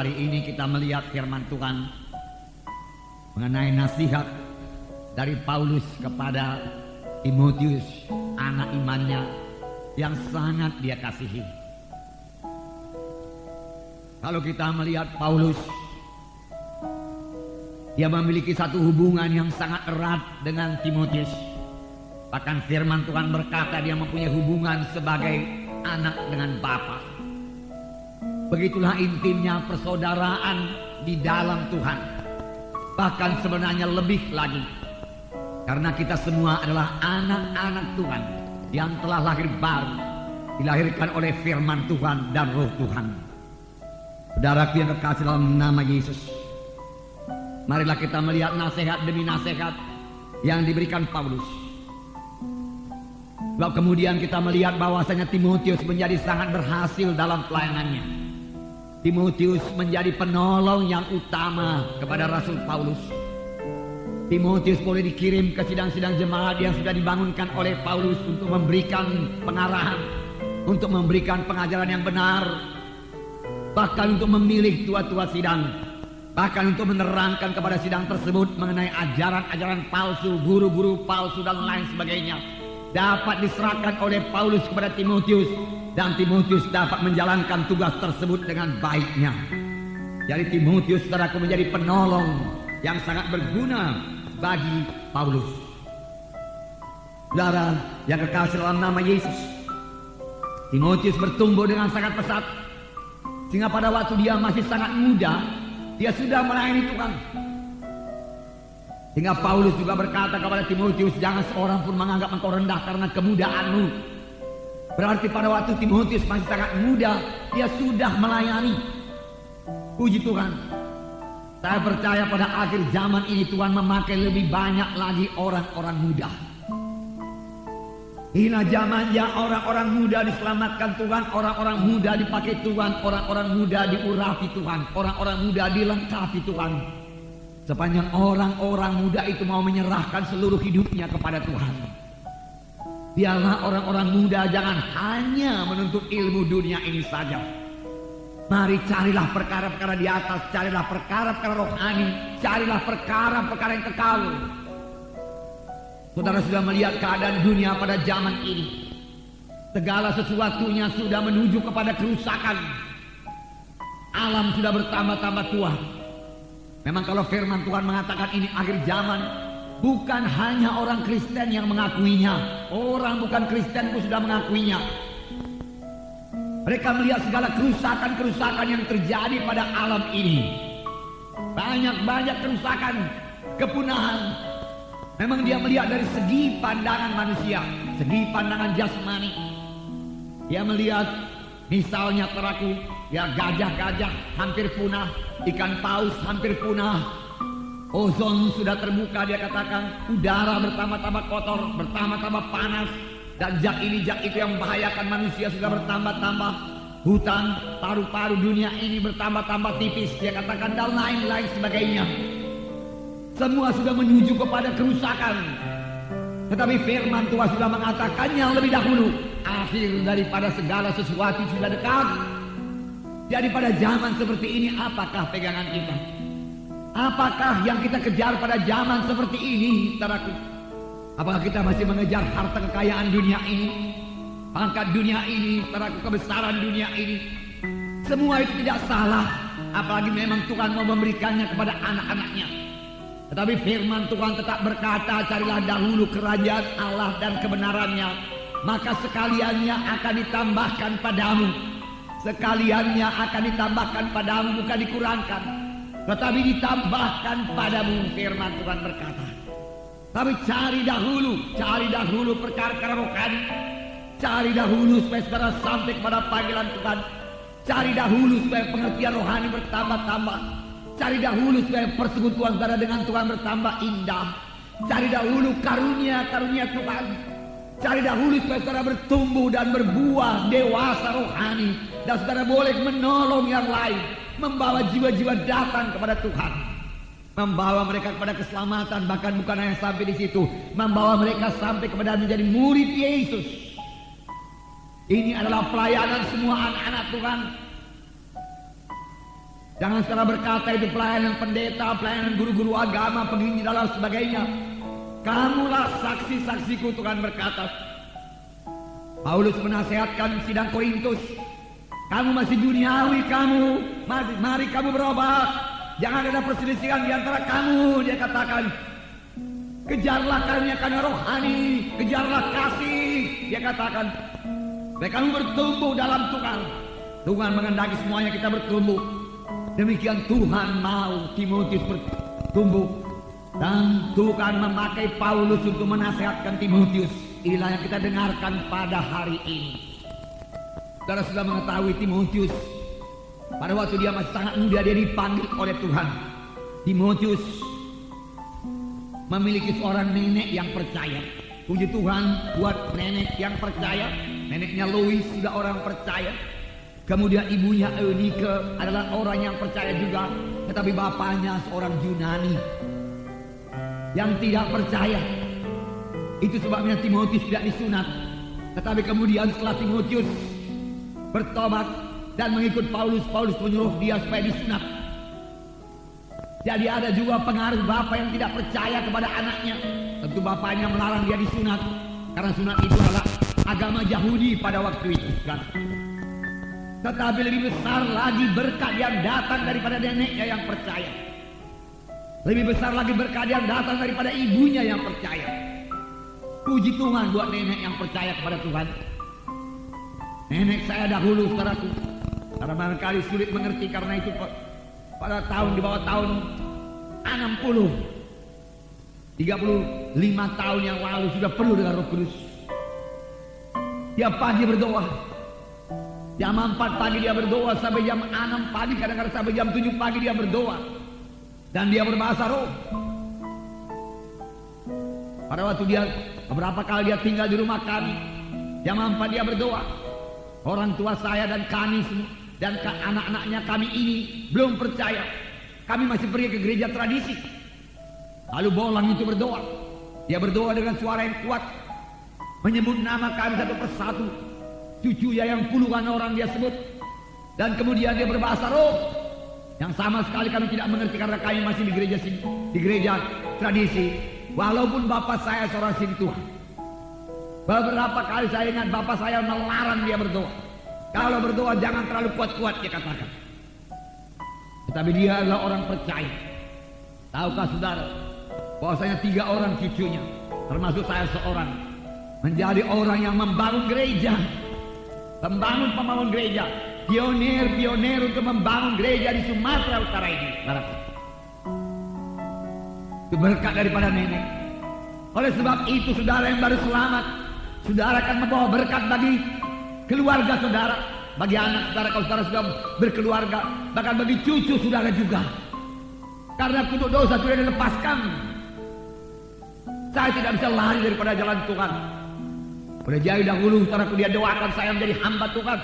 Hari ini kita melihat firman Tuhan mengenai nasihat dari Paulus kepada Timotius, anak imannya yang sangat dia kasihi. Kalau kita melihat Paulus, dia memiliki satu hubungan yang sangat erat dengan Timotius. Bahkan firman Tuhan berkata dia mempunyai hubungan sebagai anak dengan bapa. Begitulah intimnya persaudaraan di dalam Tuhan. Bahkan sebenarnya lebih lagi, karena kita semua adalah anak-anak Tuhan yang telah lahir baru, dilahirkan oleh firman Tuhan dan roh Tuhan. Saudaraku yang kekasih dalam nama Yesus, marilah kita melihat nasihat demi nasihat yang diberikan Paulus. Lalu kemudian kita melihat bahwasanya Timotius menjadi sangat berhasil dalam pelayanannya. Timotius menjadi penolong yang utama kepada Rasul Paulus. Timotius boleh dikirim ke sidang-sidang jemaat yang sudah dibangunkan oleh Paulus untuk memberikan pengarahan, untuk memberikan pengajaran yang benar, bahkan untuk memilih tua-tua sidang, bahkan untuk menerangkan kepada sidang tersebut mengenai ajaran-ajaran palsu, guru-guru palsu dan lain sebagainya, dapat diserahkan oleh Paulus kepada Timotius, dan Timotius dapat menjalankan tugas tersebut dengan baiknya. Jadi Timotius, saudaraku, menjadi penolong yang sangat berguna bagi Paulus. Saudara yang kekasih dalam nama Yesus, Timotius bertumbuh dengan sangat pesat, sehingga pada waktu dia masih sangat muda, dia sudah melayani Tuhan. Sehingga Paulus juga berkata kepada Timotius, jangan seorang pun menganggap engkau rendah karena kemudaanmu. Berarti pada waktu Timotius masih sangat muda, dia sudah melayani. Puji Tuhan. Saya percaya pada akhir zaman ini Tuhan memakai lebih banyak lagi orang-orang muda. Hina zamannya orang-orang muda diselamatkan Tuhan, orang-orang muda dipakai Tuhan, orang-orang muda diurapi Tuhan, orang-orang muda dilengkapi Tuhan. Sepanjang orang-orang muda itu mau menyerahkan seluruh hidupnya kepada Tuhan. Biarlah orang-orang muda jangan hanya menuntut ilmu dunia ini saja. Mari carilah perkara-perkara di atas, carilah perkara-perkara rohani, carilah perkara-perkara yang kekal. Saudara sudah melihat keadaan dunia pada zaman ini. Segala sesuatunya sudah menuju kepada kerusakan. Alam sudah bertambah-tambah tua. Memang kalau firman Tuhan mengatakan ini akhir zaman, bukan hanya orang Kristen yang mengakuinya. Orang bukan Kristen pun sudah mengakuinya. Mereka melihat segala kerusakan-kerusakan yang terjadi pada alam ini. Banyak-banyak kerusakan, kepunahan. Memang dia melihat dari segi pandangan manusia, segi pandangan jasmani. Dia melihat misalnya teraku, ya gajah-gajah hampir punah, ikan paus hampir punah. Ozon sudah terbuka, dia katakan. Udara bertambah-tambah kotor, bertambah-tambah panas, dan zat ini zat itu yang membahayakan manusia sudah bertambah-tambah. Hutan, paru-paru dunia ini bertambah-tambah tipis, dia katakan, dan lain-lain sebagainya. Semua sudah menuju kepada kerusakan. Tetapi firman Tuhan sudah mengatakan yang lebih dahulu, akhir daripada segala sesuatu sudah dekat. Jadi pada zaman seperti ini, apakah pegangan kita? Apakah yang kita kejar pada zaman seperti ini, saudaraku? Apakah kita masih mengejar harta kekayaan dunia ini, pangkat dunia ini, saudaraku, kebesaran dunia ini? Semua itu tidak salah, apalagi memang Tuhan mau memberikannya kepada anak-anaknya. Tetapi firman Tuhan tetap berkata, carilah dahulu kerajaan Allah dan kebenarannya, maka sekaliannya akan ditambahkan padamu. Sekaliannya akan ditambahkan padamu, bukan dikurangkan, tetapi ditambahkan padamu, firman Tuhan berkata. Tapi cari dahulu perkara-perkara rohani. Cari dahulu supaya saudara sampai kepada panggilan Tuhan. Cari dahulu supaya pengertian rohani bertambah-tambah. Cari dahulu supaya persekutuan saudara dengan Tuhan bertambah indah. Cari dahulu karunia-karunia Tuhan. Cari dahulu supaya saudara bertumbuh dan berbuah dewasa rohani. Dan saudara boleh menolong yang lain, membawa jiwa-jiwa datang kepada Tuhan, membawa mereka kepada keselamatan. Bahkan bukan hanya sampai di situ, membawa mereka sampai kepada menjadi murid Yesus. Ini adalah pelayanan semua anak-anak Tuhan. Jangan salah berkata itu pelayanan pendeta, pelayanan guru-guru agama, penginjil dan sebagainya. Kamulah saksi-saksiku, Tuhan berkata. Paulus menasihatkan sidang Korintus, kamu masih duniawi, mari kamu berobat. Jangan ada perselisihan di antara kamu, dia katakan. Kejarlah karunia rohani, kejarlah kasih, dia katakan. Supaya kamu bertumbuh dalam Tuhan. Tuhan menghendaki semuanya kita bertumbuh. Demikian Tuhan mau Timotius bertumbuh. Dan Tuhan memakai Paulus untuk menasihatkan Timotius. Inilah yang kita dengarkan pada hari ini. Saudara sudah mengetahui Timotius. Pada waktu dia masih sangat muda, dia dipanggil oleh Tuhan. Timotius memiliki seorang nenek yang percaya. Puji Tuhan buat nenek yang percaya. Neneknya Lois sudah orang percaya. Kemudian ibunya Eunike adalah orang yang percaya juga. Tetapi bapaknya seorang Yunani yang tidak percaya. Itu sebabnya Timotius tidak disunat. Tetapi kemudian setelah Timotius bertobat dan mengikut Paulus, Paulus menyuruh dia supaya disunat. Jadi ada juga pengaruh bapak yang tidak percaya kepada anaknya. Tentu bapaknya melarang dia disunat, karena sunat itu adalah agama Yahudi pada waktu itu. Tetapi lebih besar lagi berkat yang datang daripada neneknya yang percaya. Lebih besar lagi berkat yang datang daripada ibunya yang percaya. Puji Tuhan buat nenek yang percaya kepada Tuhan. Nenek saya dahulu, saudaraku, karena barangkali sulit mengerti karena itu pada tahun di bawah tahun 60, 35 tahun yang lalu sudah penuh dengan Roh Kudus. Tiap pagi berdoa. Jam 4 pagi dia berdoa sampai jam 6 pagi, kadang-kadang sampai jam 7 pagi dia berdoa. Dan dia berbahasa roh. Pada waktu dia beberapa kali dia tinggal di rumah kami, jam 4 dia berdoa. Orang tua saya dan kami dan anak-anaknya kami ini belum percaya. Kami masih pergi ke gereja tradisi. Lalu bolang itu berdoa. Dia berdoa dengan suara yang kuat, menyebut nama kami satu persatu. Cucunya yang puluhan orang dia sebut. Dan kemudian dia berbahasa roh yang sama sekali kami tidak mengerti karena kami masih di gereja tradisi. Walaupun bapak saya seorang sintuh. Beberapa kali saya ingat bapak saya melarang dia berdoa. Kalau berdoa jangan terlalu kuat-kuat, dia katakan. Tetapi dia adalah orang percaya. Tahukah saudara, bahwasanya 3 orang cucunya, termasuk saya seorang, menjadi orang yang membangun gereja. Pembangun gereja, pionir untuk membangun gereja di Sumatera Utara ini. Itu berkat daripada nenek. Oleh sebab itu, saudara yang baru selamat, saudara akan membawa berkat bagi keluarga saudara, bagi anak saudara kalau saudara sudah berkeluarga, bahkan bagi cucu saudara juga. Karena kutuk dosa sudah dilepaskan. Saya tidak bisa lari daripada jalan Tuhan. Pada jauh dahulu saudaraku, dia doakan saya menjadi hamba Tuhan.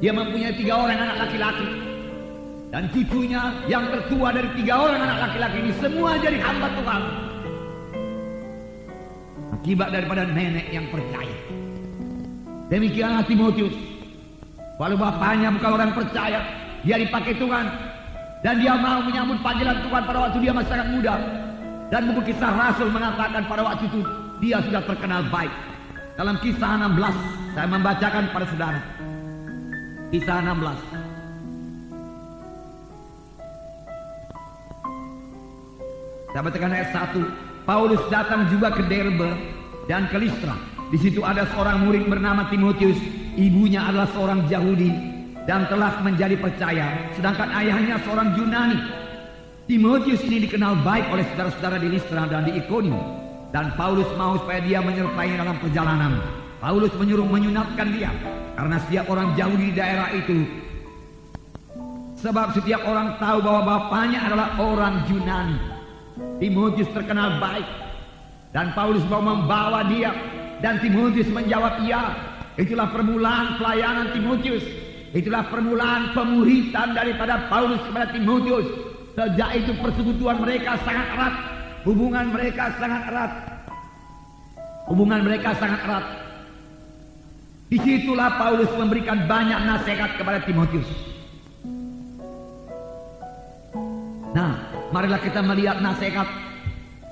Dia mempunyai 3 orang anak laki-laki, dan cucunya yang tertua dari 3 orang anak laki-laki ini semua jadi hamba Tuhan. Akibat daripada nenek yang percaya. Demikianlah Timotius. Walau bapaknya bukan orang percaya, dia dipakai Tuhan, dan dia mau menyambut panggilan Tuhan pada waktu dia masih sangat muda. Dan buku Kisah Rasul mengatakan pada waktu itu dia sudah terkenal baik. Dalam Kisah 16 saya membacakan pada saudara. Kisah 16. Saya bacakan ayat 1. Paulus datang juga ke Derbe dan ke Listra. Di situ ada seorang murid bernama Timotius. Ibunya adalah seorang Yahudi dan telah menjadi percaya, sedangkan ayahnya seorang Yunani. Timotius ini dikenal baik oleh saudara-saudara di Listra dan di Ikonium. Dan Paulus mau supaya dia menyertainya dalam perjalanan. Paulus menyuruh menyunatkan dia, karena setiap orang Yahudi di daerah itu. Sebab setiap orang tahu bahwa bapaknya adalah orang Yunani. Timotius terkenal baik, dan Paulus mau membawa dia, dan Timotius menjawab iya. Itulah permulaan pelayanan Timotius. Itulah permulaan pemuritan daripada Paulus kepada Timotius. Sejak itu persekutuan mereka sangat erat. Hubungan mereka sangat erat. Disitulah Paulus memberikan banyak nasihat kepada Timotius. Nah, marilah kita melihat nasihat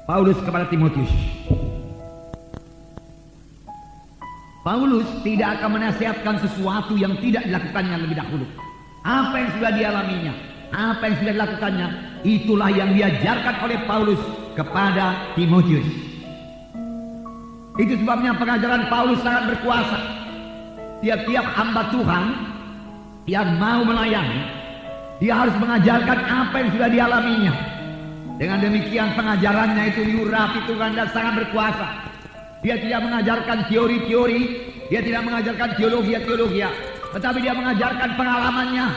Paulus kepada Timotius. Paulus tidak akan menasihatkan sesuatu yang tidak dilakukannya lebih dahulu. Apa yang sudah dialaminya, apa yang sudah dilakukannya, itulah yang diajarkan oleh Paulus kepada Timotius. Itu sebabnya pengajaran Paulus sangat berkuasa. Tiap-tiap hamba Tuhan yang mau melayani, dia harus mengajarkan apa yang sudah dialaminya. Dengan demikian pengajarannya itu diurapi Tuhan dan sangat berkuasa. Dia tidak mengajarkan teori-teori, dia tidak mengajarkan teologi, tetapi dia mengajarkan pengalamannya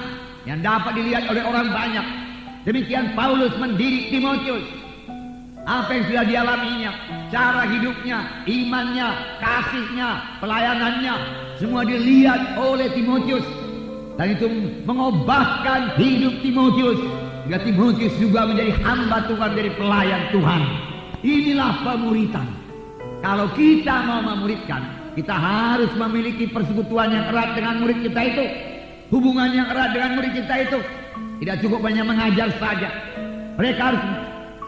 yang dapat dilihat oleh orang banyak. Demikian Paulus mendidik Timotius. Apa yang sudah dialaminya, cara hidupnya, imannya, kasihnya, pelayanannya, semua dilihat oleh Timotius. Dan itu mengubahkan hidup Timotius, hingga Timotius juga menjadi hamba Tuhan, dari pelayan Tuhan. Inilah pemuritan. Kalau kita mau memuridkan, kita harus memiliki persekutuan yang erat dengan murid kita itu, hubungan yang erat dengan murid kita itu. Tidak cukup hanya mengajar saja, mereka harus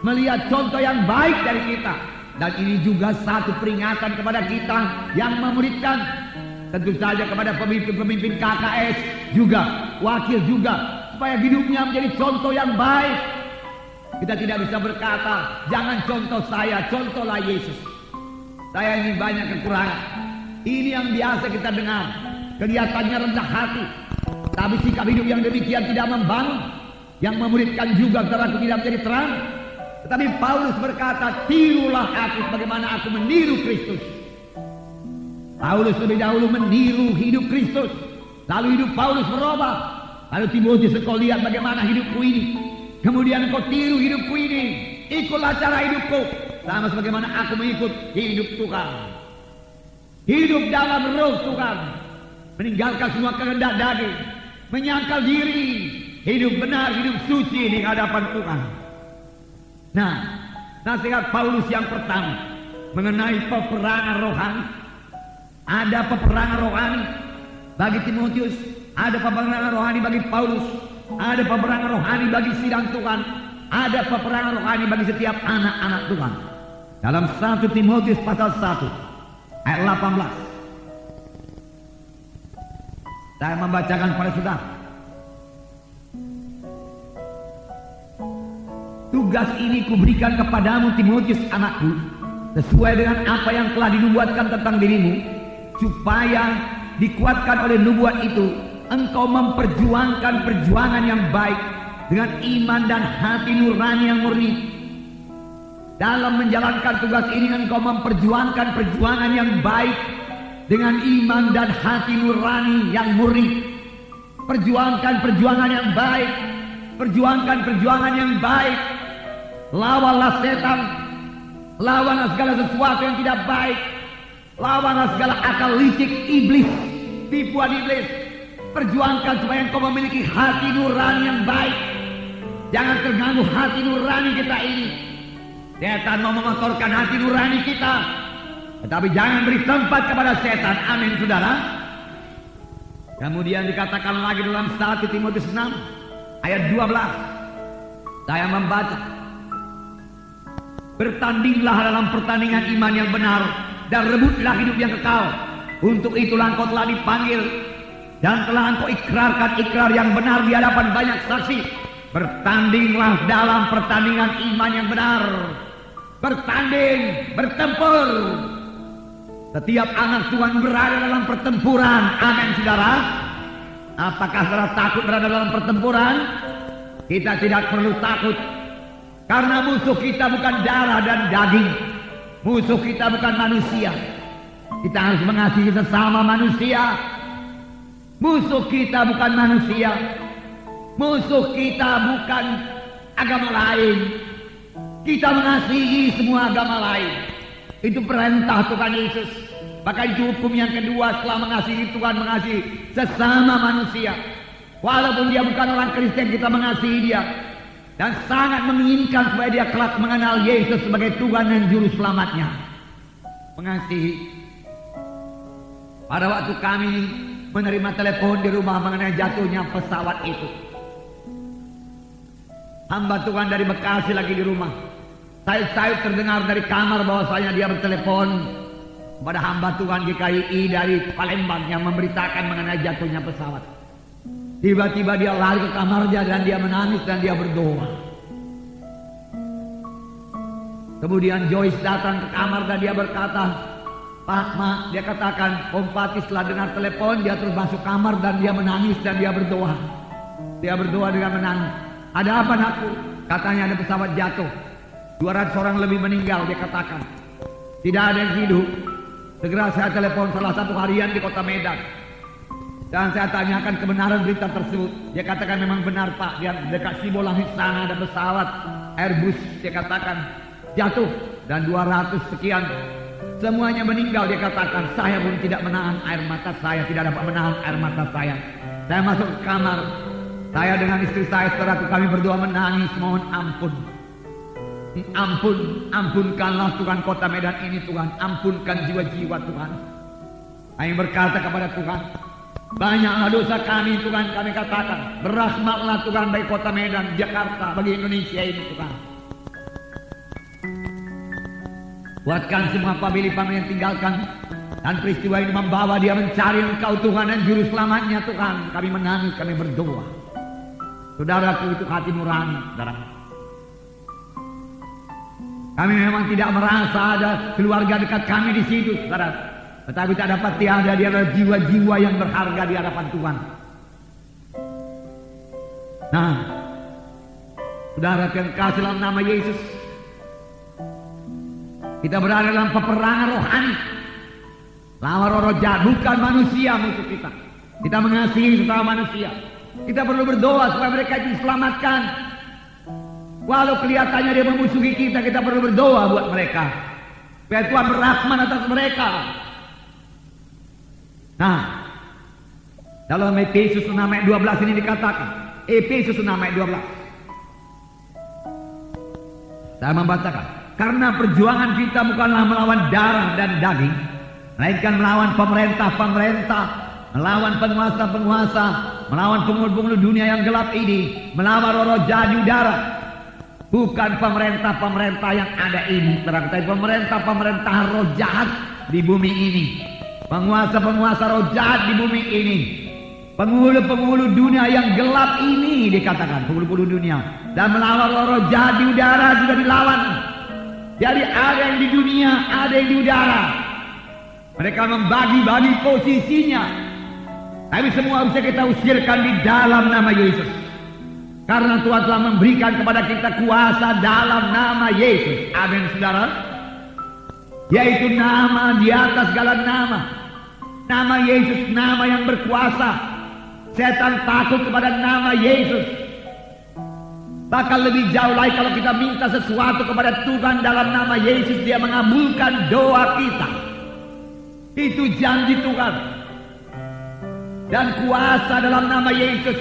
melihat contoh yang baik dari kita. Dan ini juga satu peringatan kepada kita yang memuridkan, tentu saja kepada pemimpin-pemimpin KKS juga, wakil juga, supaya hidupnya menjadi contoh yang baik. Kita tidak bisa berkata, jangan contoh saya, contohlah Yesus. Saya ini banyak kekurangan. Ini yang biasa kita dengar. Kelihatannya rendah hati, tapi sikap hidup yang demikian tidak membangun. Yang memuridkan juga terlaku tidak menjadi terang. Tetapi Paulus berkata, tirulah aku sebagaimana aku meniru Kristus. Paulus lebih dahulu meniru hidup Kristus, lalu hidup Paulus berubah. Lalu Timotius, engkau lihat bagaimana hidupku ini, kemudian engkau tiru hidupku ini, ikutlah cara hidupku, sama sebagaimana aku mengikut hidup Tuhan. Hidup dalam roh Tuhan, meninggalkan semua kehendak daging, menyangkal diri, hidup benar, hidup suci di hadapan Tuhan. Nah, nasihat Paulus yang pertama mengenai peperangan rohani. Ada peperangan rohani bagi Timotius, ada peperangan rohani bagi Paulus, ada peperangan rohani bagi sidang Tuhan, ada peperangan rohani bagi setiap anak-anak Tuhan. Dalam 1 Timotius pasal 1 ayat 18, saya membacakan kepada saudara. Tugas ini kuberikan kepadamu Timotius anakku, sesuai dengan apa yang telah dinubuatkan tentang dirimu, supaya dikuatkan oleh nubuat itu, engkau memperjuangkan perjuangan yang baik dengan iman dan hati nurani yang murni. Dalam menjalankan tugas ini, engkau memperjuangkan perjuangan yang baik dengan iman dan hati nurani yang murni. Perjuangkan perjuangan yang baik, perjuangkan perjuangan yang baik. Lawanlah setan, lawanlah segala sesuatu yang tidak baik, lawanlah segala akal licik iblis, tipuan iblis. Perjuangkan supaya engkau memiliki hati nurani yang baik. Jangan terganggu hati nurani kita ini. Setan mau mengotorkan hati nurani kita, tetapi jangan beri tempat kepada setan. Amin, saudara. Kemudian dikatakan lagi dalam 1 Timotius 6 ayat 12, saya membaca, bertandinglah dalam pertandingan iman yang benar, dan rebutlah hidup yang kekal. Untuk itulah engkau telah dipanggil, dan telah engkau ikrarkan ikrar yang benar di hadapan banyak saksi. Bertandinglah dalam pertandingan iman yang benar. Bertanding, bertempur. Setiap anak Tuhan berada dalam pertempuran. Amin, saudara. Apakah saudara takut berada dalam pertempuran? Kita tidak perlu takut, karena musuh kita bukan darah dan daging. Musuh kita bukan manusia. Kita harus mengasihi sesama manusia. Musuh kita bukan manusia. Musuh kita bukan agama lain. Kita mengasihi semua agama lain. Itu perintah Tuhan Yesus. Maka itu hukum yang kedua setelah mengasihi Tuhan, mengasihi sesama manusia. Walaupun dia bukan orang Kristen, kita mengasihi dia. Dan sangat menginginkan supaya dia kelak mengenal Yesus sebagai Tuhan dan Juru Selamatnya. Mengasihi. Pada waktu kami menerima telepon di rumah mengenai jatuhnya pesawat itu, hamba Tuhan dari Bekasi lagi di rumah. Saya terdengar dari kamar bahwasanya dia bertelepon kepada hamba Tuhan GKI dari Palembang yang memberitakan mengenai jatuhnya pesawat. Tiba-tiba dia lari ke kamarnya dan dia menangis dan dia berdoa. Kemudian Joyce datang ke kamar dan dia berkata, Pak, Ma, dia katakan, Om Pati setelah dengar telepon, dia terus masuk kamar dan dia menangis dan dia berdoa. Dia berdoa dengan menangis. Ada apa, Nakku? Katanya ada pesawat jatuh. 200 orang lebih meninggal, dia katakan. Tidak ada yang hidup. Segera saya telepon salah satu harian di kota Medan. Dan saya tanyakan kebenaran berita tersebut. Dia katakan memang benar, Pak. Dia dekat Sibolangit sana ada pesawat Airbus, dia katakan, jatuh. Dan 200 sekian semuanya meninggal, dia katakan. Saya pun tidak menahan air mata saya, tidak dapat menahan air mata saya. Saya masuk ke kamar. Saya dengan istri saya, saudaraku, kami berdua menangis, mohon ampun. Ampunkanlah Tuhan kota Medan ini, Tuhan. Ampunkan jiwa-jiwa, Tuhan. Kami berkata kepada Tuhan, banyaklah dosa kami, Tuhan. Kami katakan, berahmatlah Tuhan bagi kota Medan, Jakarta, bagi Indonesia ini, Tuhan. Buatkan semua famili-famili yang tinggalkan. Dan peristiwa ini membawa dia mencari Engkau, Tuhan, dan juru selamatnya, Tuhan. Kami menangis, kami berdoa. Saudaraku, itu hati nurani, saudara. Kami memang tidak merasa ada keluarga dekat kami di situ, saudara. Tetapi tak dapat tiada, dia adalah jiwa-jiwa yang berharga di hadapan Tuhan. Nah, saudara yang kasih dalam nama Yesus, kita berada dalam peperangan rohani. Lawan roh jahat, bukan manusia musuh kita. Kita mengasihi sesama manusia. Kita perlu berdoa supaya mereka diselamatkan. Walau kelihatannya dia memusuhi kita, kita perlu berdoa buat mereka. Supaya Tuhan berrahmat atas mereka. Nah, dalam Efesus 6 ayat 12 ini dikatakan. Efesus 6 ayat 12. Saya membacakan. Karena perjuangan kita bukanlah melawan darah dan daging, melainkan melawan pemerintah-pemerintah, melawan penguasa-penguasa, melawan penghulu-penghulu dunia yang gelap ini, melawan roh-roh jahat di udara. Bukan pemerintah-pemerintah yang ada ini, tapi pemerintah-pemerintah roh jahat di bumi ini, penguasa-penguasa roh jahat di bumi ini, penghulu-penghulu dunia yang gelap ini, dikatakan penghulu-penghulu dunia, dan melawan roh-roh jahat di udara juga dilawan. Jadi ada yang di dunia, ada yang di udara. Mereka membagi-bagi posisinya, tapi semua bisa kita usirkan di dalam nama Yesus. Karena Tuhan telah memberikan kepada kita kuasa dalam nama Yesus. Amin, saudara. Yaitu nama di atas segala nama. Nama Yesus, nama yang berkuasa. Setan takut kepada nama Yesus. Bahkan lebih jauh lagi kalau kita minta sesuatu kepada Tuhan dalam nama Yesus, dia mengabulkan doa kita. Itu janji Tuhan. Dan kuasa dalam nama Yesus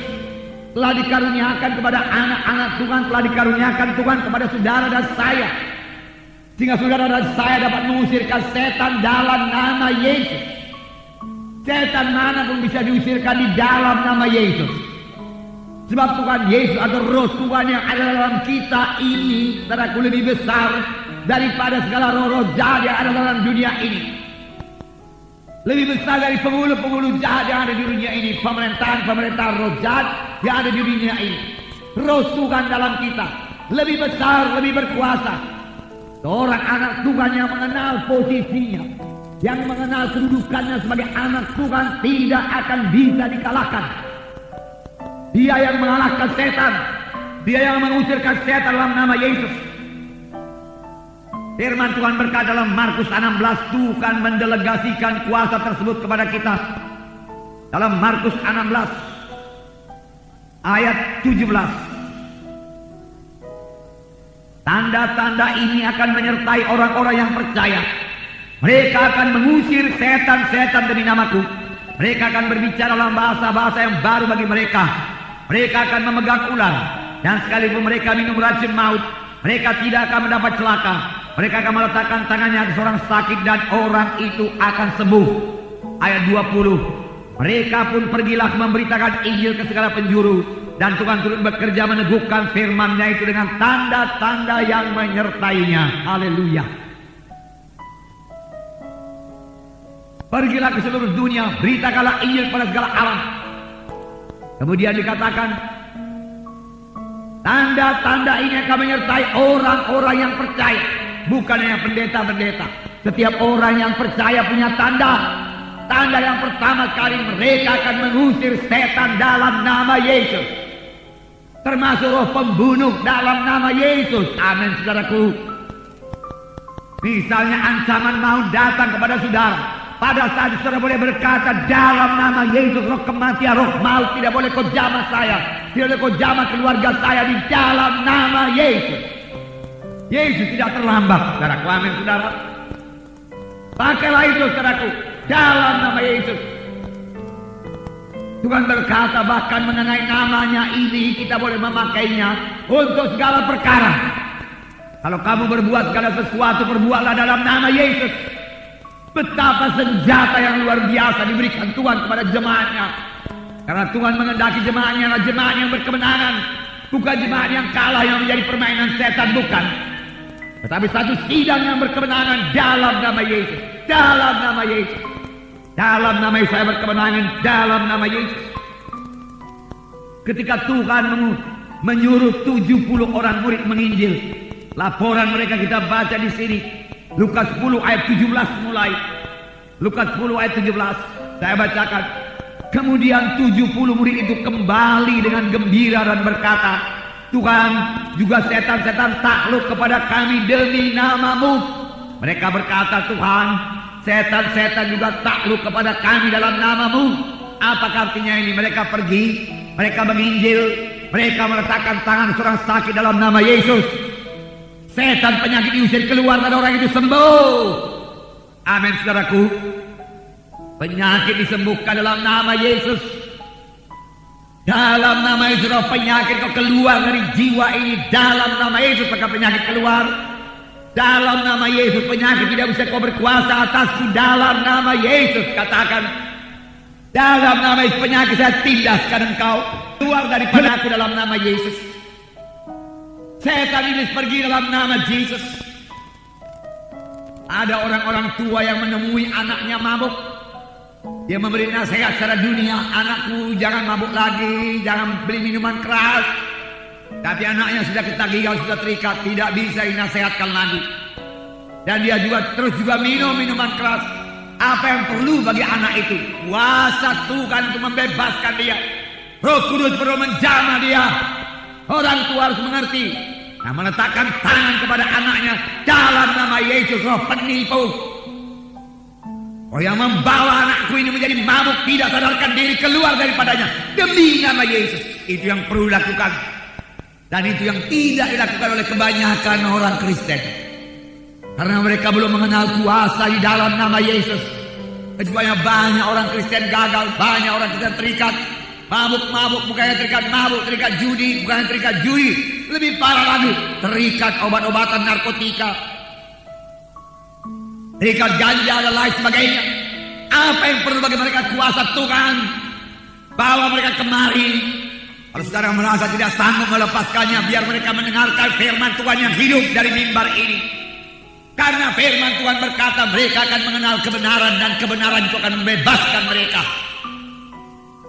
telah dikaruniakan kepada anak-anak Tuhan, telah dikaruniakan Tuhan kepada saudara dan saya, sehingga saudara dan saya dapat mengusirkan setan dalam nama Yesus. Setan mana pun bisa diusirkan di dalam nama Yesus. Sebab Tuhan Yesus atau roh Tuhan yang ada dalam kita ini, saudaraku, lebih besar daripada segala roh-roh jahat yang ada dalam dunia ini. Lebih besar dari penghulu-penghulu jahat yang ada di dunia ini, pemerintahan-pemerintahan roh jahat yang ada di dunia ini. Roh Tuhan dalam kita lebih besar, lebih berkuasa. Seorang anak Tuhan yang mengenal posisinya, yang mengenal kedudukannya sebagai anak Tuhan, tidak akan bisa dikalahkan. Dia yang mengalahkan setan, dia yang mengusirkan setan dalam nama Yesus. Firman Tuhan berkata dalam Markus 16, Tuhan mendelegasikan kuasa tersebut kepada kita. Dalam Markus 16 ayat 17. Tanda-tanda ini akan menyertai orang-orang yang percaya. Mereka akan mengusir setan-setan demi namaku. Mereka akan berbicara dalam bahasa-bahasa yang baru bagi mereka. Mereka akan memegang ular, dan sekalipun mereka minum racun maut, mereka tidak akan mendapat celaka. Mereka akan meletakkan tangannya ke seorang sakit dan orang itu akan sembuh. Ayat 20. Mereka pun pergilah memberitakan Injil ke segala penjuru. Dan Tuhan turut bekerja meneguhkan firman-Nya itu dengan tanda-tanda yang menyertainya. Haleluya. Pergilah ke seluruh dunia, beritakanlah Injil pada segala alam. Kemudian dikatakan, tanda-tanda ini akan menyertai orang-orang yang percaya. Bukan hanya pendeta-pendeta. Setiap orang yang percaya punya tanda. Tanda yang pertama kali, mereka akan mengusir setan dalam nama Yesus. Termasuk roh pembunuh dalam nama Yesus. Amin, saudaraku. Misalnya ancaman mau datang kepada saudara, pada saat saudara boleh berkata, dalam nama Yesus, roh kematian, roh maut tidak boleh kau jamah saya, tidak boleh kau jamah keluarga saya, di dalam nama Yesus. Yesus tidak terlambat, saudaraku. Amin, saudara. Pakailah itu, saudaraku, dalam nama Yesus. Tuhan berkata bahkan mengenai namanya ini kita boleh memakainya untuk segala perkara. Kalau kamu berbuat segala sesuatu, perbuatlah dalam nama Yesus. Betapa senjata yang luar biasa diberikan Tuhan kepada jemaatnya. Karena Tuhan mengendaki jemaatnya adalah jemaat yang berkemenangan, bukan jemaat yang kalah yang menjadi permainan setan, bukan. Tetapi satu sidang yang berkemenangan dalam nama Yesus. Dalam nama Yesus. Dalam nama Yesus saya berkemenangan, dalam nama Yesus. Ketika Tuhan menyuruh 70 orang murid menginjil, laporan mereka kita baca di sini. Lukas 10 ayat 17 mulai. Lukas 10 ayat 17 saya bacakan. Kemudian 70 murid itu kembali dengan gembira dan berkata, Tuhan, juga setan-setan takluk kepada kami demi nama-Mu. Mereka berkata, Tuhan, setan-setan juga takluk kepada kami dalam nama-Mu. Apa artinya ini? Mereka pergi, mereka menginjil, mereka meletakkan tangan seorang sakit dalam nama Yesus. Setan penyakit diusir keluar dan orang itu sembuh. Amin, saudaraku. Penyakit disembuhkan dalam nama Yesus. Dalam nama Yesus, roh penyakit kau keluar dari jiwa ini. Dalam nama Yesus maka penyakit keluar. Dalam nama Yesus penyakit tidak bisa kau berkuasa atasku. Dalam nama Yesus katakan, dalam nama Yesus penyakit saya tindaskan engkau keluar daripada aku dalam nama Yesus. Setan iblis pergi dalam nama Yesus. Ada orang-orang tua yang menemui anaknya mabuk. Dia memberi nasihat secara dunia, anakku jangan mabuk lagi, jangan beli minuman keras. Tapi anaknya sudah ketagihan, sudah terikat, tidak bisa dinasehatkan lagi. Dan dia juga terus minum minuman keras. Apa yang perlu bagi anak itu? Kuasa Tuhan untuk membebaskan dia. Roh Kudus perlu menjamah dia. Orang tua harus mengerti. Nah, meletakkan tangan kepada anaknya dalam nama Yesus, roh penipu. Oh, yang membawa anakku ini menjadi mabuk, tidak sadarkan diri, keluar daripadanya demi nama Yesus. Itu yang perlu dilakukan. Dan itu yang tidak dilakukan oleh kebanyakan orang Kristen. Karena mereka belum mengenal kuasa di dalam nama Yesus. Kecuali banyak orang Kristen gagal, banyak orang Kristen terikat. Mabuk-mabuk, bukannya terikat mabuk, terikat judi, bukannya terikat judi. Lebih parah lagi, terikat obat-obatan narkotika, terikat ganja dan lain sebagainya. Apa yang perlu bagi mereka? Kuasa Tuhan. Bawa mereka kemari. Kalau saudara merasa tidak sanggup melepaskannya, biar mereka mendengarkan firman Tuhan yang hidup dari mimbar ini. Karena firman Tuhan berkata mereka akan mengenal kebenaran, dan kebenaran itu akan membebaskan mereka.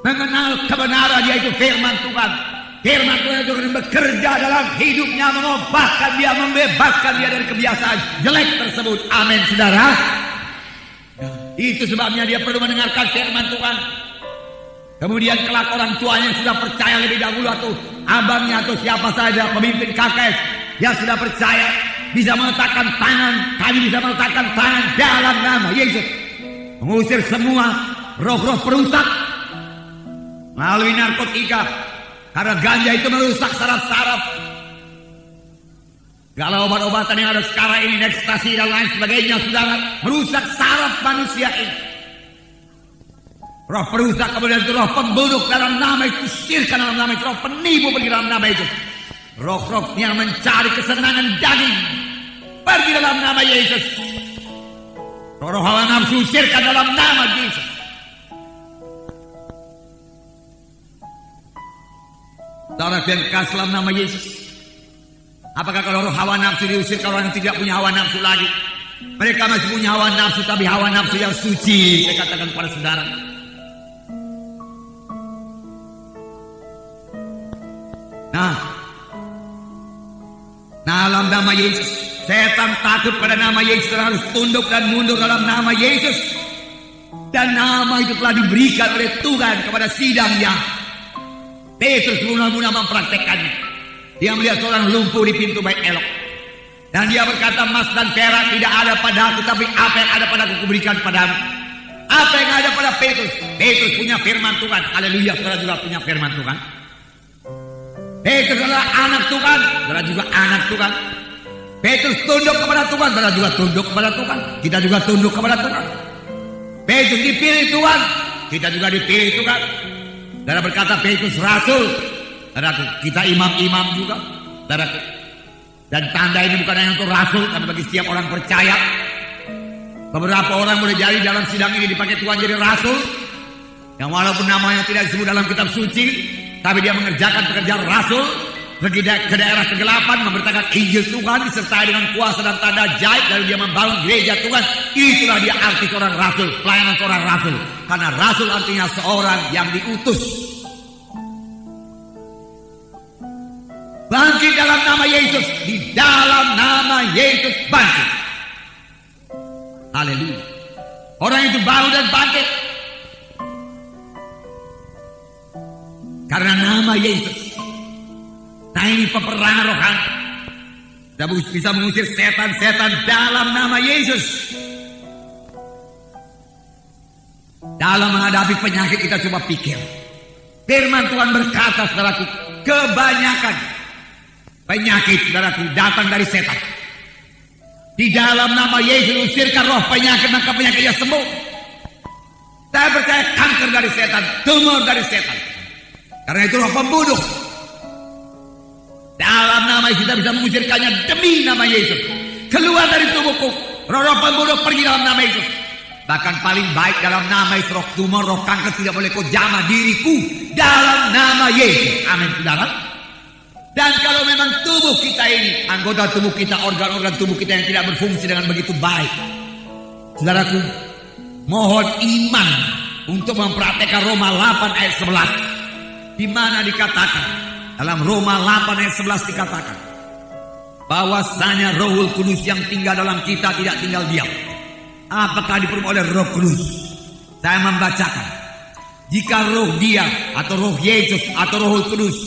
Mengenal kebenaran, yaitu firman Tuhan. Firman Tuhan itu akan bekerja dalam hidupnya, mengobatkan dia, membebaskan dia dari kebiasaan jelek tersebut. Amin, saudara. Itu sebabnya dia perlu mendengarkan firman Tuhan. Kemudian kelak orang tuanya yang sudah percaya lebih dahulu, atau abangnya atau siapa saja, pemimpin KKS yang sudah percaya, bisa meletakkan tangan. Kami bisa meletakkan tangan dalam nama Yesus, mengusir semua roh-roh perusak melalui narkotika. Karena ganja itu merusak saraf-saraf. Kalau obat-obatan yang ada sekarang ini, ekstasi dan lain sebagainya, saudara, merusak saraf manusia ini. Roh perusak, kemudian itu roh pembunuh dalam nama itu, sirkan dalam nama itu, roh penipu pergi dalam nama itu. Roh-roh yang mencari kesenangan daging pergi dalam nama Yesus. Roh hawa nafsu sirkan dalam nama Yesus. Saudara yang kasih dalam nama Yesus. Apakah kalau roh hawa nafsu diusir, kalau orang yang tidak punya hawa nafsu lagi? Mereka masih punya hawa nafsu, tapi hawa nafsu yang suci. Saya katakan kepada saudara. Nah, dalam nama Yesus, setan takut pada nama Yesus, harus tunduk dan mundur dalam nama Yesus. Dan nama itu telah diberikan oleh Tuhan kepada sidangnya. Petrus mula-mula mempraktekkannya. Dia melihat seorang lumpuh di pintu bait elok. Dan dia berkata, emas dan perak tidak ada padaku, tapi apa yang ada padaku kuberikan padamu. Apa yang ada pada Petrus? Petrus punya firman Tuhan. Haleluya, saudara juga punya firman Tuhan. Petrus adalah anak Tuhan, saudara juga anak Tuhan. Petrus tunduk kepada Tuhan, saudara juga tunduk kepada Tuhan. Kita juga tunduk kepada Tuhan. Petrus dipilih Tuhan, kita juga dipilih Tuhan. Saudara berkata Petrus rasul, saudaraku, kita imam-imam juga, saudaraku. Dan tanda ini bukan hanya untuk rasul, tapi bagi setiap orang percaya. Beberapa orang boleh jadi dalam sidang ini dipakai Tuhan jadi rasul, yang walaupun namanya tidak disebut dalam kitab suci, tapi dia mengerjakan pekerjaan rasul, pergi ke daerah kegelapan, memberitakan Injil Tuhan disertai dengan kuasa dan tanda ajaib, lalu dia membangun gereja Tuhan. Itulah dia arti seorang rasul, pelayanan seorang rasul. Karena rasul artinya seorang yang diutus. Bangkit dalam nama Yesus, di dalam nama Yesus bangkit. Haleluya. Orang itu bangun dan bangkit karena nama Yesus. Nah, ini peperangan rohani. Kita bisa mengusir setan-setan dalam nama Yesus. Dalam menghadapi penyakit kita coba pikir. Firman Tuhan berkata, saudaraku, kebanyakan penyakit, saudaraku, datang dari setan. Di dalam nama Yesus usirkan roh penyakit, maka penyakitnya sembuh. Saya percaya kanker dari setan, tumor dari setan. Karena itu roh pembunuh. Dalam nama Yesus kita bisa mengusirkannya demi nama Yesus. Keluar dari tubuhku, roh pembunuh pergi dalam nama Yesus. Bahkan paling baik dalam nama Yesus, roh tumor, roh kanker tidak boleh kau jamah diriku dalam nama Yesus. Amin, saudara. Dan kalau memang tubuh kita ini, anggota tubuh kita, organ-organ tubuh kita yang tidak berfungsi dengan begitu baik, saudaraku, mohon iman untuk mempraktekkan Roma 8 ayat 11, di mana dikatakan, dalam Roma 8 ayat 11 dikatakan, bahwasanya Rohul Kudus yang tinggal dalam kita tidak tinggal diam. Apakah diperoleh oleh Roh Kudus? Saya membacakan, jika roh dia atau roh Yesus atau Rohul Kudus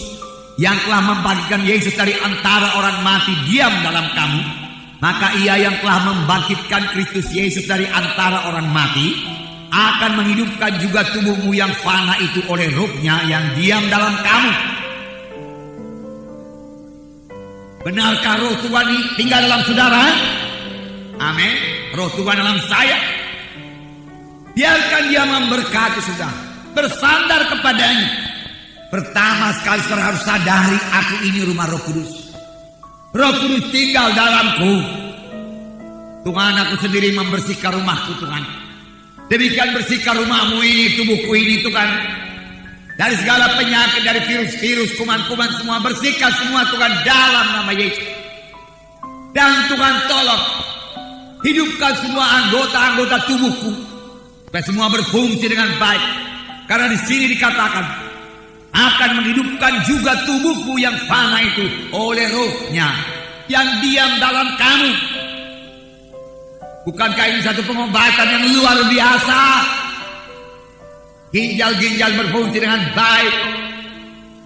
yang telah membangkitkan Yesus dari antara orang mati diam dalam kamu, maka ia yang telah membangkitkan Kristus Yesus dari antara orang mati akan menghidupkan juga tubuhmu yang fana itu oleh rohnya yang diam dalam kamu. Benarkah roh Tuhan tinggal dalam saudara? Amin. Roh Tuhan dalam saya. Biarkan dia memberkati saudara. Bersandar kepadanya. Pertama sekali saudara harus sadari, aku ini rumah Roh Kudus. Roh Kudus tinggal dalamku. Tuhan, aku sendiri membersihkan rumahku, Tuhan. Demikian bersihkan rumahmu ini, tubuhku ini, Tuhan. Dari segala penyakit, dari virus-virus, kuman-kuman semua, bersihkan semua, Tuhan, dalam nama Yesus. Dan Tuhan tolong hidupkan semua anggota-anggota tubuhku supaya semua berfungsi dengan baik. Karena di sini dikatakan akan menghidupkan juga tubuhku yang fana itu oleh rohnya yang diam dalam kamu. Bukankah ini satu pengobatan yang luar biasa? Ginjal-ginjal berfungsi dengan baik,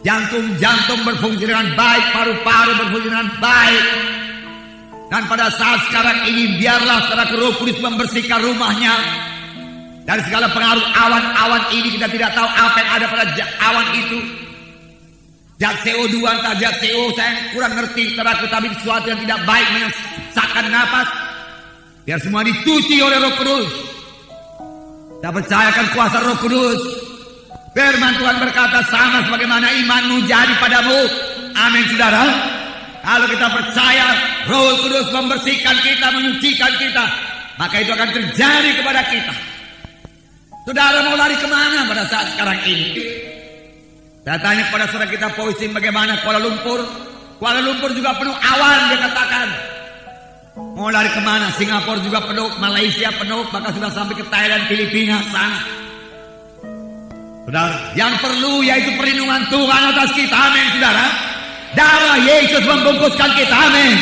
jantung-jantung berfungsi dengan baik, paru-paru berfungsi dengan baik. Dan pada saat sekarang ini biarlah saudara Roh Kudus membersihkan rumahnya dari segala pengaruh awan-awan ini. Kita tidak tahu apa yang ada pada awan itu. Zat CO2 entah zat CO, saya kurang ngerti saudaraku, tapi sesuatu yang tidak baik menyesakkan napas. Biar semua dicuci oleh Roh Kudus. Kita percayakan kuasa Roh Kudus. Firman Tuhan berkata, sama sebagaimana imanmu jadi padamu. Amin, saudara. Kalau kita percaya Roh Kudus membersihkan kita, menyucikan kita, maka itu akan terjadi kepada kita. Saudara mau lari kemana pada saat sekarang ini? Saya tanya kepada saudara kita Poisim bagaimana Kuala Lumpur. Kuala Lumpur juga penuh awan, dia katakan. Mau lari kemana? Singapura juga penuh, Malaysia penuh, bahkan sudah sampai ke Thailand, Filipina sana. Saudara, yang perlu yaitu perlindungan Tuhan atas kita, amin saudara. Darah Yesus membungkuskan kita, amin.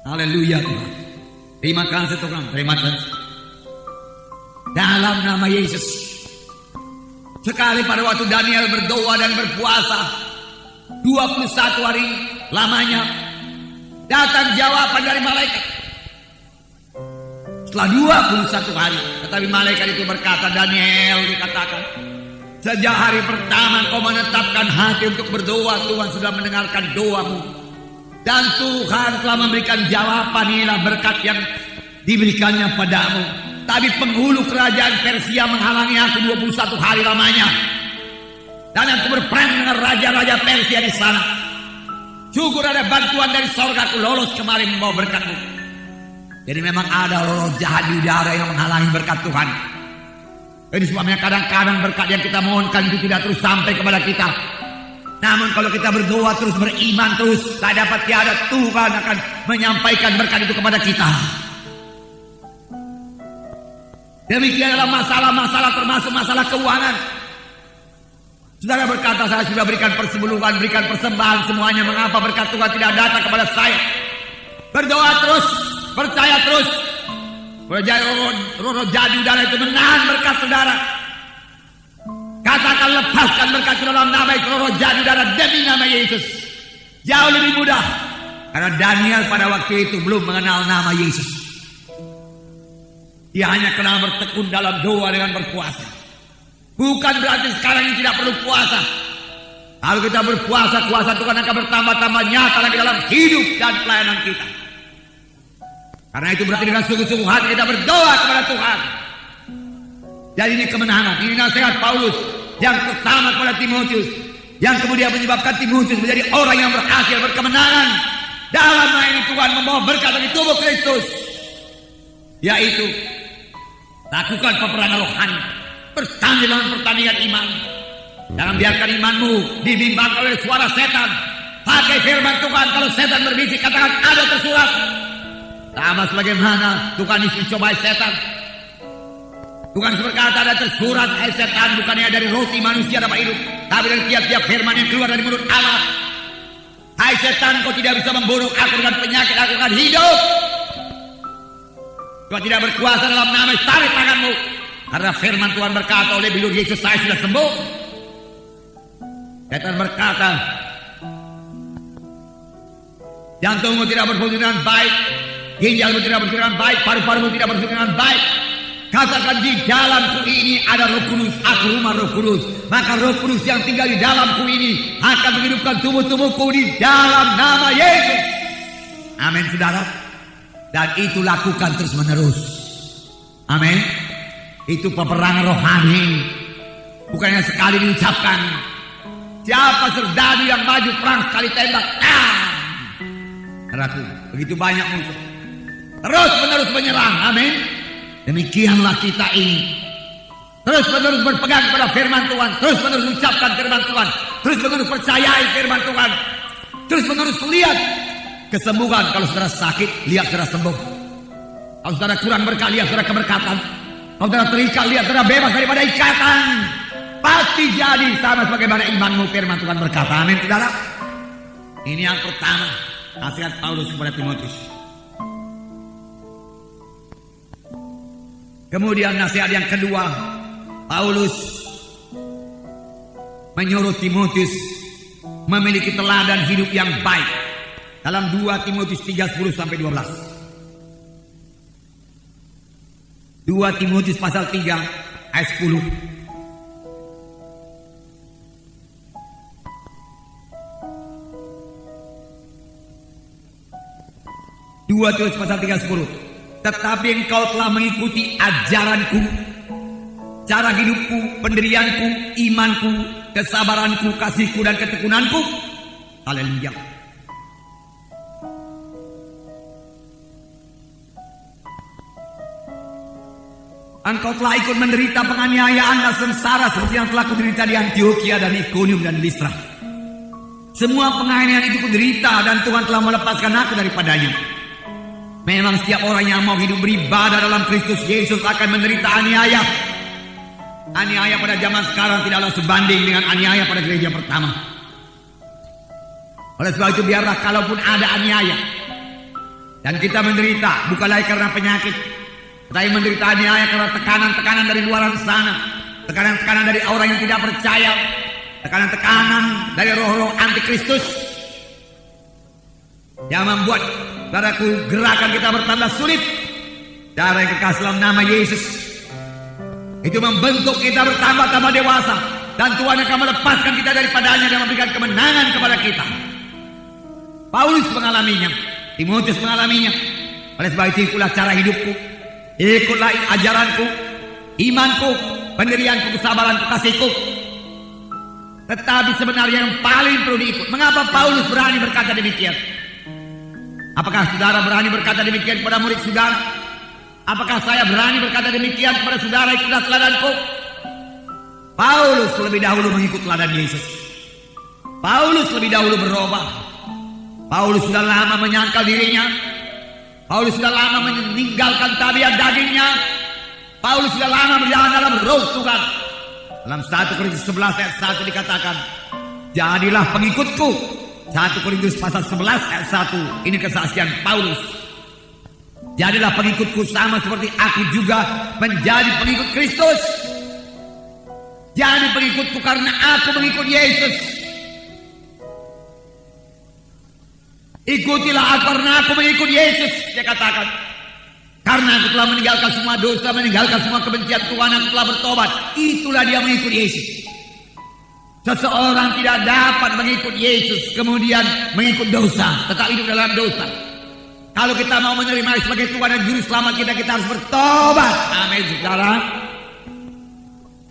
Haleluya Tuhan. Terima kasih Tuhan, terima kasih. Dalam nama Yesus. Sekali pada waktu Daniel berdoa dan berpuasa 21 hari lamanya, datang jawaban dari malaikat. Setelah 21 hari, tetapi malaikat itu berkata, Daniel, dikatakan, sejak hari pertama kau menetapkan hati untuk berdoa, Tuhan sudah mendengarkan doamu. Dan Tuhan telah memberikan jawaban, inilah berkat yang diberikannya padamu. Tapi penghulu kerajaan Persia menghalangi aku 21 hari lamanya. Dan aku berperang dengan raja-raja Persia di sana. Syukur ada bantuan dari sorga, aku lolos kemarin membawa berkatmu. Jadi memang ada roh jahat di udara yang menghalangi berkat Tuhan. Ini sebabnya kadang-kadang berkat yang kita mohonkan itu tidak terus sampai kepada kita. Namun kalau kita berdoa terus, beriman terus, tak dapat tiada, Tuhan akan menyampaikan berkat itu kepada kita. Demikian adalah masalah-masalah, termasuk masalah keuangan. Saudara berkata, saya sudah berikan persembuluhan, berikan persembahan semuanya, mengapa berkat Tuhan tidak datang kepada saya? Berdoa terus, percaya terus. Roh jadi udara itu menahan berkat saudara. Katakan, lepaskan berkat dalam nama itu, roh jadi udara, demi nama Yesus. Jauh lebih mudah. Karena Daniel pada waktu itu belum mengenal nama Yesus. Dia hanya kenal bertekun dalam doa dengan berpuasa. Bukan berarti sekarang ini tidak perlu puasa. Kalau kita berpuasa, kuasa Tuhan akan bertambah-tambah nyata lagi dalam hidup dan pelayanan kita. Karena itu berarti dengan sungguh-sungguh hati kita berdoa kepada Tuhan. Jadi ini kemenangan, ini nasihat Paulus yang pertama kepada Timotius, yang kemudian menyebabkan Timotius menjadi orang yang berhasil, berkemenangan dalam melayani Tuhan, membawa berkat dari tubuh Kristus. Yaitu lakukan peperangan rohani, bertanding dalam pertandingan iman. Jangan biarkan imanmu dibimbangkan oleh suara setan. Pakai firman Tuhan. Kalau setan berbisik, katakan ada tersurat. Sama sebagaimana Tuhan dicobai setan. Tuhan berkata ada tersurat, setan bukannya dari roti manusia dapat hidup, tapi dari tiap-tiap firman yang keluar dari mulut Allah. Hai setan, kau tidak bisa membunuh aku dengan penyakit, aku akan hidup. Kau tidak berkuasa dalam nama, tarik tanganmu. Karena firman Tuhan berkata, oleh bilur Yesus saya sudah sembuh. Setan berkata, jantungmu tidak berfungsi dengan baik, ginjalmu tidak berfungsi dengan baik, paru-parumu tidak berfungsi dengan baik. Katakan, di dalamku ini ada Roh Kudus, aku rumah Roh Kudus. Maka Roh Kudus yang tinggal di dalamku ini akan menghidupkan tubuh-tubuhku di dalam nama Yesus. Amin saudara. Dan itu lakukan terus menerus. Amin. Itu peperangan rohani. Bukannya sekali diucapkan. Siapa serdadu yang maju perang sekali tembak, Ratu, begitu banyak musuh. Terus menerus menyerang. Amin. Demikianlah kita ini. Terus menerus berpegang kepada firman Tuhan. Terus menerus ucapkan firman Tuhan. Terus menerus percayai firman Tuhan. Terus menerus lihat kesembuhan. Kalau saudara sakit, lihat saudara sembuh. Kalau saudara kurang berkat, lihat saudara keberkatan. Kalau saudara terikat, lihat saudara bebas daripada ikatan. Pasti jadi sama sebagaimana imanmu, firman Tuhan berkata. Amin saudara. Ini yang pertama, nasihat Paulus kepada Timotius. Kemudian nasihat yang kedua, Paulus menyuruh Timotius memiliki teladan hidup yang baik. Dalam 2 Timotius 3:10-12. 2 Timotius pasal 3 ayat 10. Dua Timotius pasal 3:10. Tetapi engkau telah mengikuti ajaranku, cara hidupku, pendirianku, imanku, kesabaranku, kasihku, dan ketekunanku. Haleluya. Engkau telah ikut menderita penganiayaan dan sengsara seperti yang telah kuderita di Antioquia dan Ikonium dan Listra. Semua penganiayaan itu kuderita dan Tuhan telah melepaskan aku daripadanya. Memang setiap orang yang mau hidup beribadah dalam Kristus Yesus akan menderita aniaya. Aniaya pada zaman sekarang tidaklah sebanding dengan aniaya pada gereja pertama. Oleh sebab itu biarlah kalaupun ada aniaya dan kita menderita, bukan lagi karena penyakit, tetapi menderita aniaya karena tekanan-tekanan dari luar sana, tekanan-tekanan dari orang yang tidak percaya, tekanan-tekanan dari roh-roh antikristus yang membuat saudaraku gerakan kita bertambah sulit. Saudara yang kekasih dalam nama Yesus, itu membentuk kita bertambah-tambah dewasa, dan Tuhan akan melepaskan kita daripadanya dan memberikan kemenangan kepada kita. Paulus mengalaminya, Timotius mengalaminya. Oleh sebab itu ikutlah cara hidupku, ikutlah ajaranku, imanku, pendirianku, kesabaranku, kasihku. Tetapi sebenarnya yang paling perlu diikut. Mengapa Paulus berani berkata demikian? Apakah saudara berani berkata demikian kepada murid saudara? Apakah saya berani berkata demikian kepada saudara? Ikutlah teladanku. Paulus lebih dahulu mengikut teladan Yesus. Paulus lebih dahulu berubah. Paulus sudah lama menyangkal dirinya. Paulus sudah lama meninggalkan tabiat dagingnya. Paulus sudah lama berjalan dalam roh Tuhan. Dalam 1 Korintus 11 ayat 1 dikatakan, jadilah pengikutku. 1 Korintus pasal 11 ayat 1. Ini kesaksian Paulus. Jadilah pengikutku sama seperti aku juga menjadi pengikut Kristus. Jadi pengikutku karena aku mengikut Yesus. Ikutilah aku karena aku mengikut Yesus, dia katakan. Karena aku telah meninggalkan semua dosa, meninggalkan semua kebencian Tuhan, aku telah bertobat. Itulah dia mengikut Yesus. Seseorang tidak dapat mengikut Yesus kemudian mengikut dosa, tetap hidup dalam dosa. Kalau kita mau menerima sebagai Tuhan dan Juru Selamat kita harus bertobat. Amin, saudara.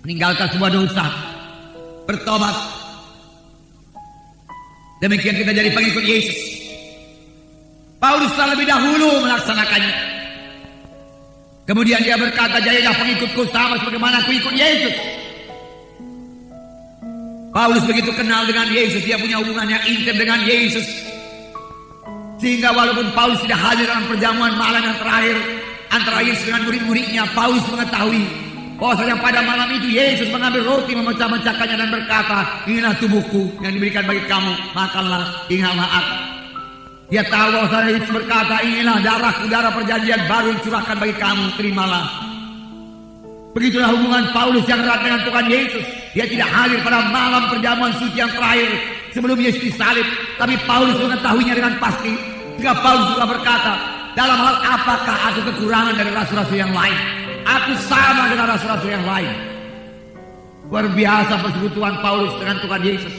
Meninggalkan semua dosa, bertobat. Demikian kita jadi pengikut Yesus. Paulus telah lebih dahulu melaksanakannya. Kemudian dia berkata, jadilah pengikutku sama sebagaimana aku ikut Yesus. Paulus begitu kenal dengan Yesus, dia punya hubungan yang intim dengan Yesus. Sehingga walaupun Paulus tidak hadir dalam perjamuan malam yang terakhir antara Yesus dengan murid-muridnya, Paulus mengetahui bahwasanya pada malam itu Yesus mengambil roti, memecah-mecahkannya dan berkata, inilah tubuhku yang diberikan bagi kamu, makanlah, ingatlah aku. Dia tahu bahwasanya Yesus berkata, inilah darahku, darah perjanjian baru dicurahkan bagi kamu, terimalah. Begitulah hubungan Paulus yang erat dengan Tuhan Yesus. Dia tidak hadir pada malam perjamuan suci yang terakhir sebelum Yesus disalib, tapi Paulus mengetahuinya dengan pasti. Jika Paulus juga berkata, dalam hal apakah aku kekurangan dari rasul-rasul yang lain? Aku sama dengan rasul-rasul yang lain. Luar biasa persekutuan Paulus dengan Tuhan Yesus.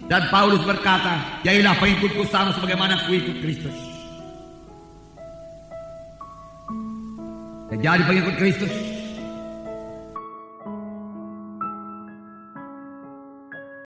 Dan Paulus berkata, jadilah pengikutku sama sebagaimana aku ikut Kristus. Jadi pengikut Kristus